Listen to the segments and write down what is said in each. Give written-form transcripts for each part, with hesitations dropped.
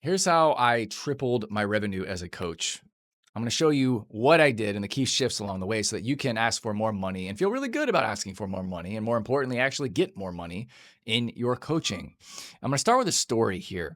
Here's how I tripled my revenue as a coach. I'm going to show you what I did and the key shifts along the way so that you can ask for more money and feel really good about asking for more money. And more importantly, actually get more money in your coaching. I'm going to start with a story here.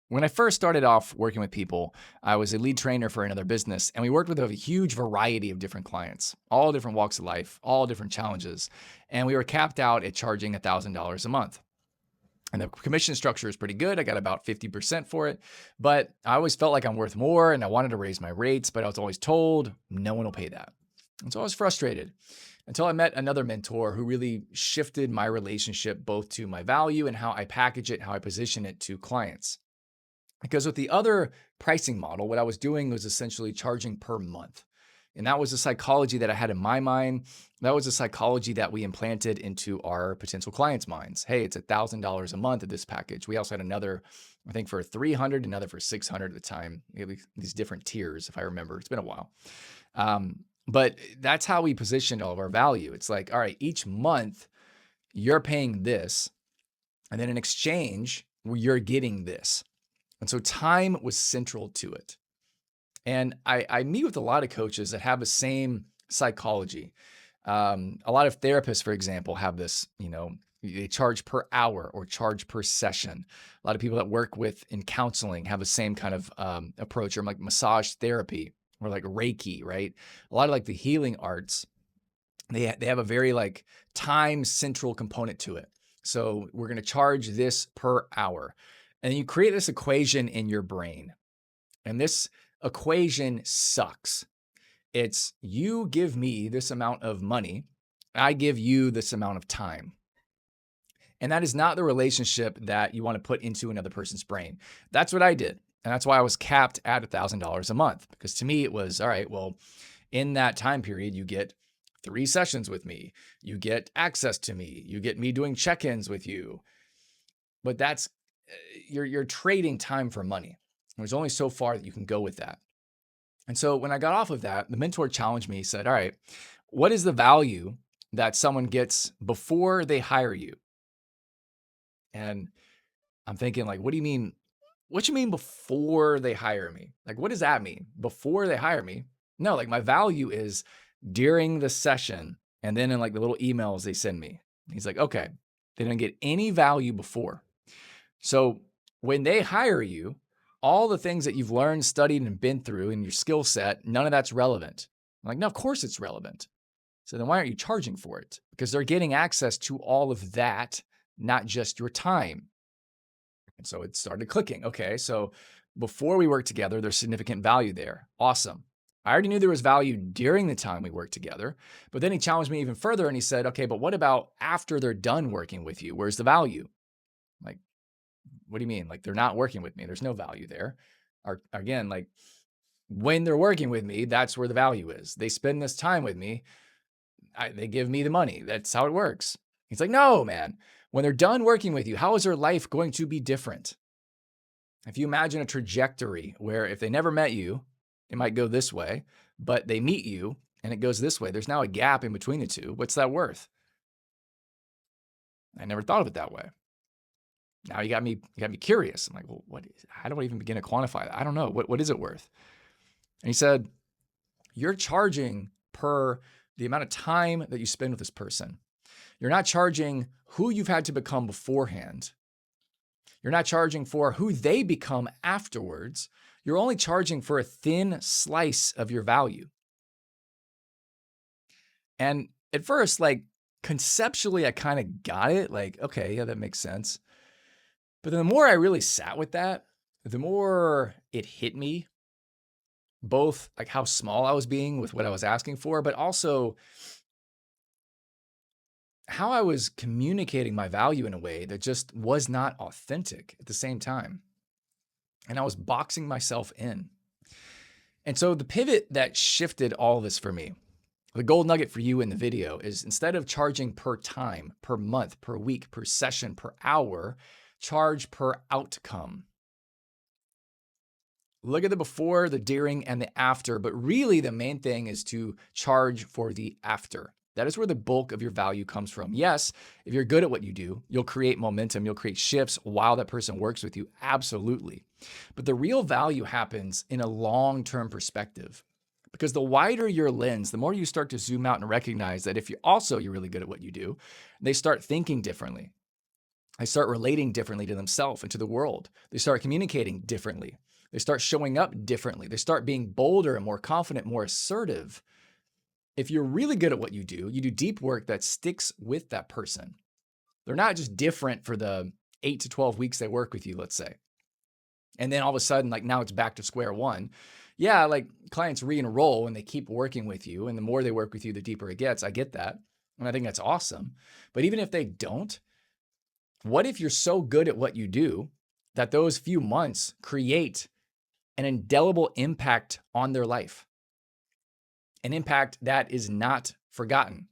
When I first started off working with people, I was a lead trainer for another business, and we worked with a huge variety of different clients, all different walks of life, all different challenges. And we were capped out at charging $1,000 a month. And the commission structure is pretty good. I got about 50% for it, but I always felt like I'm worth more and I wanted to raise my rates, but I was always told no one will pay that. And so I was frustrated until I met another mentor who really shifted my relationship both to my value and how I package it, how I position it to clients. Because with the other pricing model, what I was doing was essentially charging per month. And that was a psychology that I had in my mind. That was a psychology that we implanted into our potential clients' minds. Hey, it's $1,000 a month of this package. We also had another, I think for 300, another for 600 at the time. These different tiers, if I remember. It's been a while. But that's how we positioned all of our value. It's like, all right, each month you're paying this, and then in exchange, you're getting this. And so time was central to it. And I meet with a lot of coaches that have the same psychology. A lot of therapists, for example, have this, they charge per hour or charge per session. A lot of people that work with in counseling have the same kind of approach, or like massage therapy or like Reiki, right? A lot of like the healing arts, they have a very like time central component to it. So we're going to charge this per hour. And you create this equation in your brain. And this equation sucks. It's you give me this amount of money, I give you this amount of time. And that is not the relationship that you want to put into another person's brain. That's what I did. And that's why I was capped at $1,000 a month. Because to me, it was all right, well, in that time period, you get 3 sessions with me, you get access to me, you get me doing check ins with you. But that's, you're trading time for money. There's only so far that you can go with that. And so when I got off of that, the mentor challenged me. He said, all right, what is the value that someone gets before they hire you? And I'm thinking, like, what do you mean? What you mean before they hire me? Like, what does that mean? Before they hire me? No, like my value is during the session and then in like the little emails they send me. He's like, okay, they didn't get any value before. So when they hire you, all the things that you've learned, studied, and been through in your skill set, none of that's relevant. I'm like, no, of course it's relevant. So then why aren't you charging for it? Because they're getting access to all of that, not just your time. And so it started clicking. Okay, so before we worked together, there's significant value there. Awesome. I already knew there was value during the time we worked together, but then he challenged me even further and he said, okay, but what about after they're done working with you? Where's the value? Like, what do you mean? Like they're not working with me. There's no value there. Or again, like when they're working with me, that's where the value is. They spend this time with me. They give me the money. That's how it works. He's like, no, man. When they're done working with you, how is their life going to be different? If you imagine a trajectory where if they never met you, it might go this way, but they meet you and it goes this way. There's now a gap in between the two. What's that worth? I never thought of it that way. Now you got me curious. I'm like, well, how do I even begin to quantify that? I don't know. What is it worth? And he said, you're charging per the amount of time that you spend with this person. You're not charging who you've had to become beforehand. You're not charging for who they become afterwards. You're only charging for a thin slice of your value. And at first, like conceptually, I kind of got it. Like, okay, yeah, that makes sense. But then the more I really sat with that, the more it hit me, both like how small I was being with what I was asking for, but also how I was communicating my value in a way that just was not authentic at the same time. And I was boxing myself in. And so the pivot that shifted all this for me, the gold nugget for you in the video is instead of charging per time, per month, per week, per session, per hour, charge per outcome. Look at the before, the during, and the after, but really the main thing is to charge for the after. That is where the bulk of your value comes from. Yes, if you're good at what you do, you'll create momentum, you'll create shifts while that person works with you. Absolutely. But the real value happens in a long-term perspective. Because the wider your lens, the more you start to zoom out and recognize that if you're really good at what you do, they start thinking differently. They start relating differently to themselves and to the world. They start communicating differently. They start showing up differently. They start being bolder and more confident, more assertive. If you're really good at what you do deep work that sticks with that person. They're not just different for the 8 to 12 weeks they work with you, let's say. And then all of a sudden, like now it's back to square one. Yeah, like clients re-enroll and they keep working with you. And the more they work with you, the deeper it gets. I get that. And I think that's awesome. But even if they don't, what if you're so good at what you do that those few months create an indelible impact on their life? An impact that is not forgotten.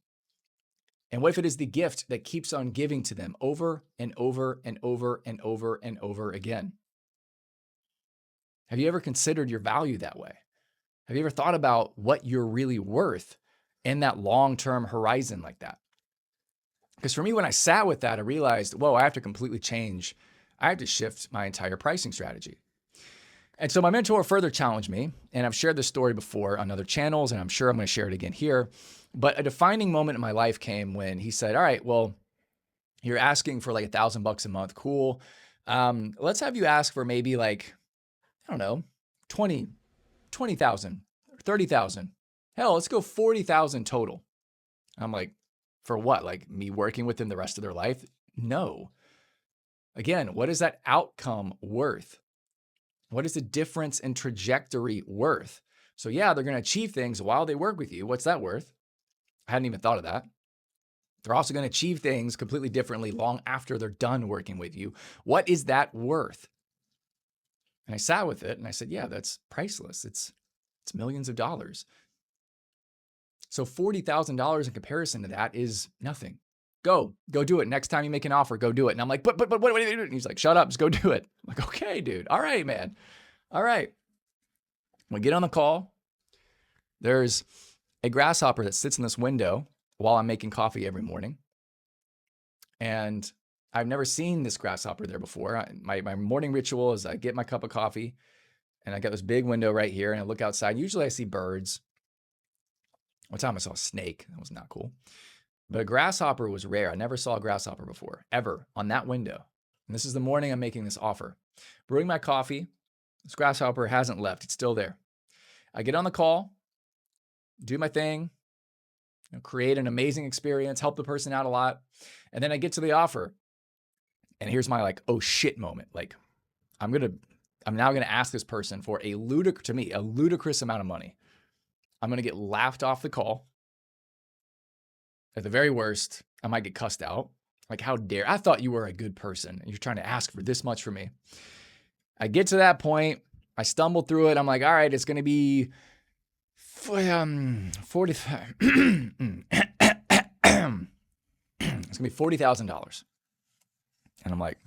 And what if it is the gift that keeps on giving to them over and over and over and over and over again? Have you ever considered your value that way? Have you ever thought about what you're really worth in that long-term horizon like that? Because for me, when I sat with that, I realized, whoa, I have to completely change. I have to shift my entire pricing strategy. And so my mentor further challenged me, and I've shared this story before on other channels, and I'm sure I'm going to share it again here. But a defining moment in my life came when he said, all right, well, you're asking for like $1,000 a month. Cool. Let's have you ask for maybe like, I don't know, 20,000, 30,000. Hell, let's go 40,000 total. I'm like, for what? Like me working with them the rest of their life? No. Again, what is that outcome worth? What is the difference in trajectory worth? So yeah, they're going to achieve things while they work with you. What's that worth? I hadn't even thought of that. They're also going to achieve things completely differently long after they're done working with you. What is that worth? And I sat with it and I said, yeah, that's priceless. It's millions of dollars. So $40,000 in comparison to that is nothing. Go do it. Next time you make an offer, go do it. And I'm like, but what are you doing? And he's like, shut up, just go do it. I'm like, okay, dude. All right, man. All right. We get on the call. There's a grasshopper that sits in this window while I'm making coffee every morning. And I've never seen this grasshopper there before. My morning ritual is I get my cup of coffee and I got this big window right here and I look outside. Usually I see birds. One time I saw a snake. That was not cool. But a grasshopper was rare. I never saw a grasshopper before, ever, on that window. And this is the morning I'm making this offer. Brewing my coffee. This grasshopper hasn't left. It's still there. I get on the call, do my thing, create an amazing experience, help the person out a lot. And then I get to the offer. And here's my like, oh shit moment. Like, I'm now going to ask this person for a ludicrous amount of money. I'm going to get laughed off the call. At the very worst, I might get cussed out. Like, how dare, I thought you were a good person and you're trying to ask for this much from me. I get to that point. I stumble through it. I'm like, all right, it's going to be 40. It's going to be $40,000. And I'm like,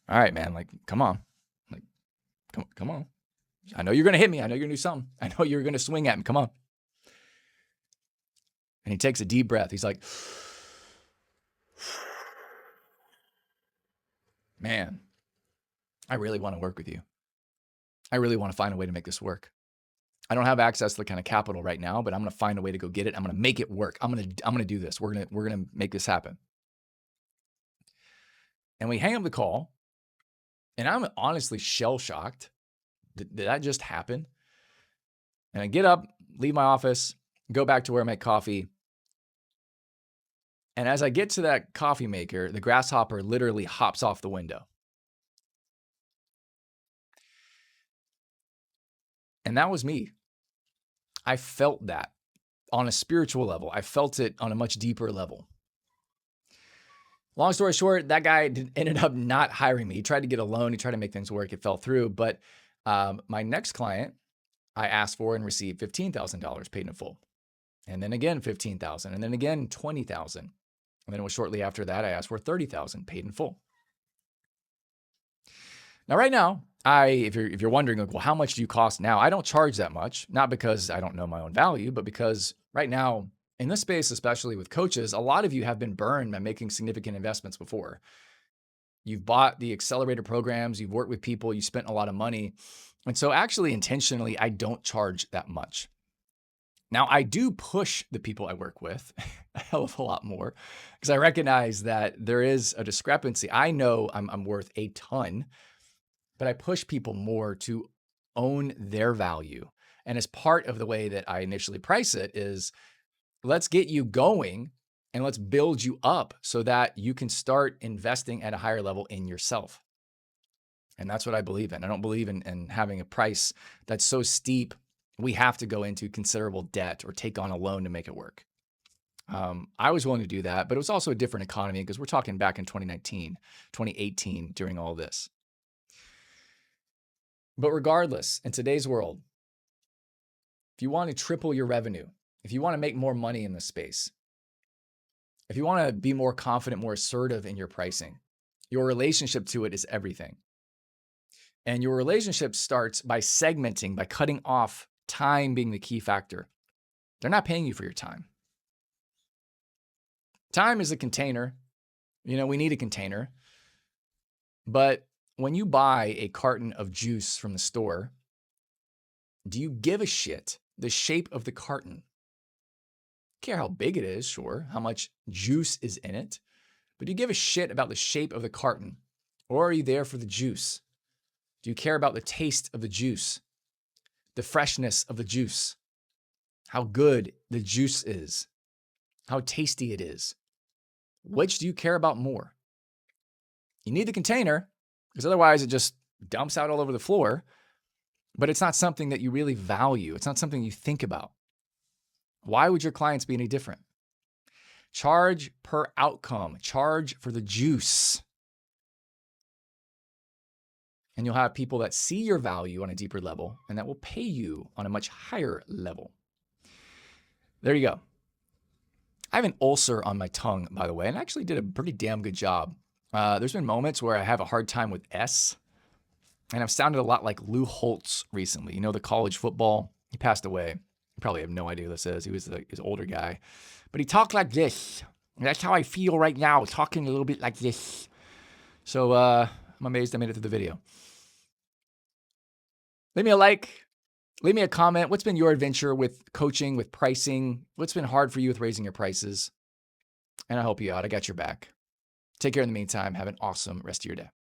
all right, man, like, come on. Like, come on. I know you're going to hit me. I know you're going to do something. I know you're going to swing at me. Come on. And he takes a deep breath. He's like, man, I really want to work with you. I really want to find a way to make this work. I don't have access to the kind of capital right now, but I'm going to find a way to go get it. I'm going to make it work. I'm going to do this. We're going to make this happen. And we hang up the call, and I'm honestly shell-shocked. Did that just happen? And I get up, leave my office, go back to where I make coffee. And as I get to that coffee maker, the grasshopper literally hops off the window. And that was me. I felt that on a spiritual level. I felt it on a much deeper level. Long story short, that guy ended up not hiring me. He tried to get a loan. He tried to make things work. It fell through. But my next client, I asked for and received $15,000 paid in full. And then again, $15,000. And then again, $20,000. And then it was shortly after that, I asked for $30,000 paid in full. Now, right now, if you're wondering, like, well, how much do you cost now? I don't charge that much, not because I don't know my own value, but because right now In this space, especially with coaches, a lot of you have been burned by making significant investments before. You've bought the accelerator programs, you've worked with people, you spent a lot of money. And so, actually, intentionally, I don't charge that much. Now, I do push the people I work with a hell of a lot more because I recognize that there is a discrepancy. I know I'm worth a ton, but I push people more to own their value. And as part of the way that I initially price it is, let's get you going and let's build you up so that you can start investing at a higher level in yourself. And that's what I believe in. I don't believe in having a price that's so steep, we have to go into considerable debt or take on a loan to make it work. I was willing to do that, but it was also a different economy because we're talking back in 2019, 2018 during all this. But regardless, in today's world, if you want to triple your revenue, if you want to make more money in this space, if you want to be more confident, more assertive in your pricing, your relationship to it is everything. And your relationship starts by segmenting, by cutting off time being the key factor. They're not paying you for your time. Time is a container. We need a container. But when you buy a carton of juice from the store, do you give a shit the shape of the carton? Care how big it is, sure, how much juice is in it, but do you give a shit about the shape of the carton? Or are you there for the juice? Do you care about the taste of the juice, the freshness of the juice, how good the juice is, how tasty it is? Which do you care about more? You need the container because otherwise it just dumps out all over the floor, but it's not something that you really value. It's not something you think about. Why would your clients be any different? Charge per outcome, charge for the juice. And you'll have people that see your value on a deeper level and that will pay you on a much higher level. There you go. I have an ulcer on my tongue, by the way, and I actually did a pretty damn good job. There's been moments where I have a hard time with S, and I've sounded a lot like Lou Holtz recently. The college football. He passed away. You probably have no idea who this is. He was his older guy, but he talked like this. And that's how I feel right now, talking a little bit like this. So I'm amazed I made it through the video. Leave me a like. Leave me a comment. What's been your adventure with coaching, with pricing? What's been hard for you with raising your prices? And I'll help you out. I got your back. Take care in the meantime. Have an awesome rest of your day.